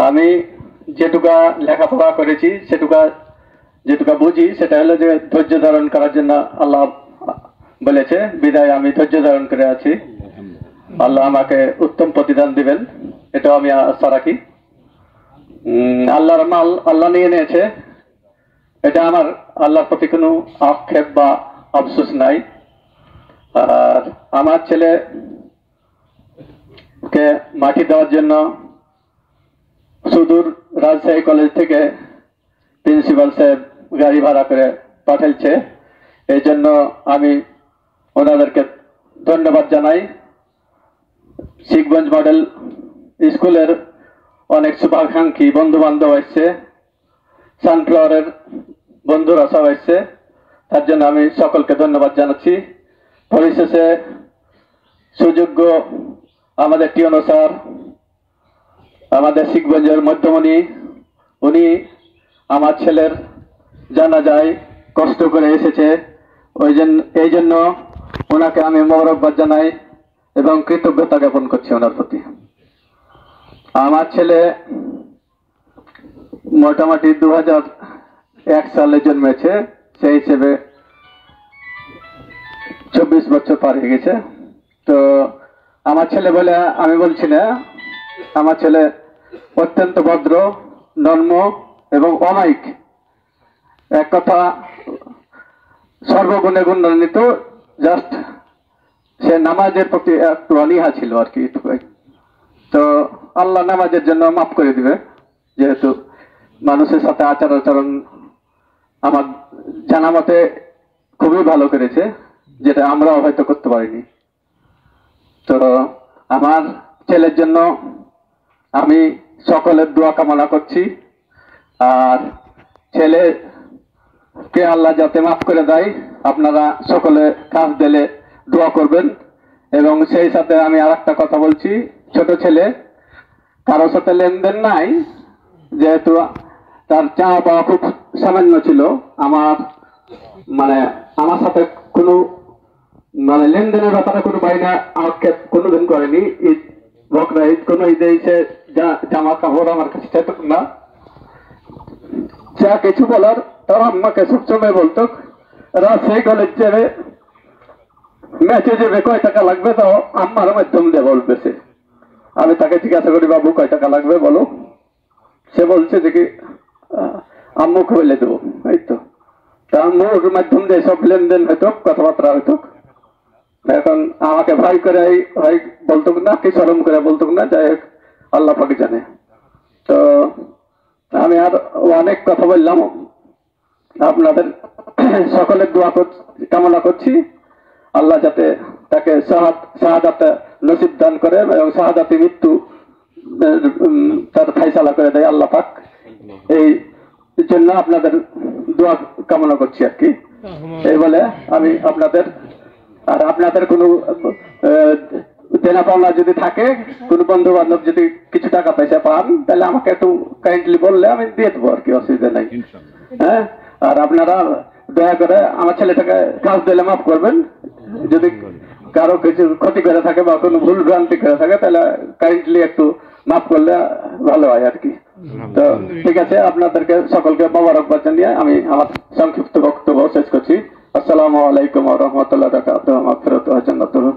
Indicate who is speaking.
Speaker 1: আমি যেটুকা লেখাপড়া করেছি যেটুকা বুঝি সেটা হলো যে ধৈর্য ধারণ করার জন্য আল্লাহ বলেছে, বিদায় আমি ধৈর্য ধারণ করে আছি। আল্লাহ আমাকে উত্তম প্রতিদান দিবেন, এটাও আমি আশা রাখি। আল্লাহর মাল আল্লাহ নিয়ে নিয়েছে, এটা আমার আল্লাহর প্রতি কোনো আক্ষেপ বা আফসোস নাই। আর আমার ছেলেকে মাটি দেওয়ার জন্য সুদূর রাজশাহী কলেজ থেকে প্রিন্সিপাল সাহেব গাড়ি ভাড়া করে পাঠাইছে, এই জন্য আমি ওনাদেরকে ধন্যবাদ জানাই। শিখগঞ্জ মডেল স্কুলের অনেক শুভাকাঙ্ক্ষী বন্ধু বান্ধব আসছে, সানফ্লাওয়ারের বন্ধুরা সব আসছে, তার জন্য আমি সকলকে ধন্যবাদ জানাচ্ছি। পরিশেষে সুযোগ্য আমাদের টিওনো স্যার, আমাদের শিখগঞ্জের মধ্যমণি, উনি আমার ছেলের জানাজায় কষ্ট করে এসেছে, এই জন্য ওনাকে আমি মোবারকবাদ জানাই এবং কৃতজ্ঞতা জ্ঞাপন করছি ওনার প্রতি। আমার ছেলে মোটামুটি 2001 সালে জন্মেছে, সেই হিসেবে 24 বছর পার হয়ে গেছে। তো আমার ছেলে বলে আমি বলছি না, আমার ছেলে অত্যন্ত ভদ্র, নর্ম এবং অমায়িক, এক কথা সর্বগুণে গুণান্বিত। জাস্ট সে নামাজের প্রতি একটু অনীহা ছিল আর কি। তো আল্লাহ নামাজের জন্য মাফ করে দিবে, যেহেতু মানুষের সাথে আচরণ আমার জানা মতে খুবই ভালো করেছে, যেটা আমরাও হয়তো করতে পারিনি। তো আমার ছেলের জন্য আমি সকলের দোয়া কামনা করছি, আর ছেলেকে আল্লাহ যাতে মাফ করে দেয়, আপনারা সকলে কাজ দিলে দোয়া করবেন। এবং সেই সাথে আমি আর একটা কথা বলছি, ছোট ছেলে কারোর সাথে লেনদেন নাই, যেহেতু তার চাওয়া পাওয়া খুব সামান্য ছিল। আমার সাথে কোনো লেনদেনের ব্যাপারে কোনো বাইনা আমাকে কোনোদিন করেনি। ঈদ বকরা ঈদ কোনো ঈদে এসে জামা কাপড় আমার কাছে চাইত না, যা কিছু বলার তার আম্মাকে সবসময় বলতো, রাজশাহী কলেজ যাবে, ম্যাচে যাবে, কয় টাকা লাগবে, তাও আম্মার মাধ্যম দিয়ে বলবে সে। আমি তাকে জিজ্ঞাসা করি, বাবু কয় টাকা লাগবে বলো, সে বলছে যে কি আম্মুকে বলে দেবো। এই তো আম্মুর মাধ্যম দিয়ে সব লেনদেন হইতো, কথাবার্তা হইতো। এখন আমাকে ভয় করে ভাই বলতো না, কি শরম করে বলতো না, যাই হোক আল্লাহ পাকে জানে। তো আমি আর অনেক কথা বললাম, আপনাদের সকলের দোয়া কামনা করছি, আল্লাহ যাতে তাকে শাহাদাতে নসিব দান করে এবং শাহাদাতে মৃত্যু তার ফায়সালা করে দেয় আল্লাহ পাক। এই জন্য আপনাদের দোয়া কামনা করছি আর কি। এই বলে আমি আপনাদের কোনো দেনা পাওনা যদি থাকে, কোনো বন্ধু বান্ধব যদি কিছু টাকা পয়সা পান, তাহলে আমাকে একটু কাইন্ডলি বললে আমি দিয়ে দেবো আর কি, অসুবিধা নাই। হ্যাঁ, আর আপনারা দয়া করে আমার ছেলেটাকে কাজ দিলে মাফ করবেন। যদি কারো কিছু ক্ষতি করে থাকে বা কোনো ভুল ভ্রান্তি করে থাকে, তাহলে কাইন্ডলি একটু মাফ করলে ভালো হয় আর কি। তো ঠিক আছে, আপনাদেরকে সকলকে মোবারকবাদ জানিয়ে আমি আমার সংক্ষিপ্ত বক্তব্য শেষ করছি। আসসালামু আলাইকুম ওয়া রাহমাতুল্লাহি ওয়া বারাকাতুহু।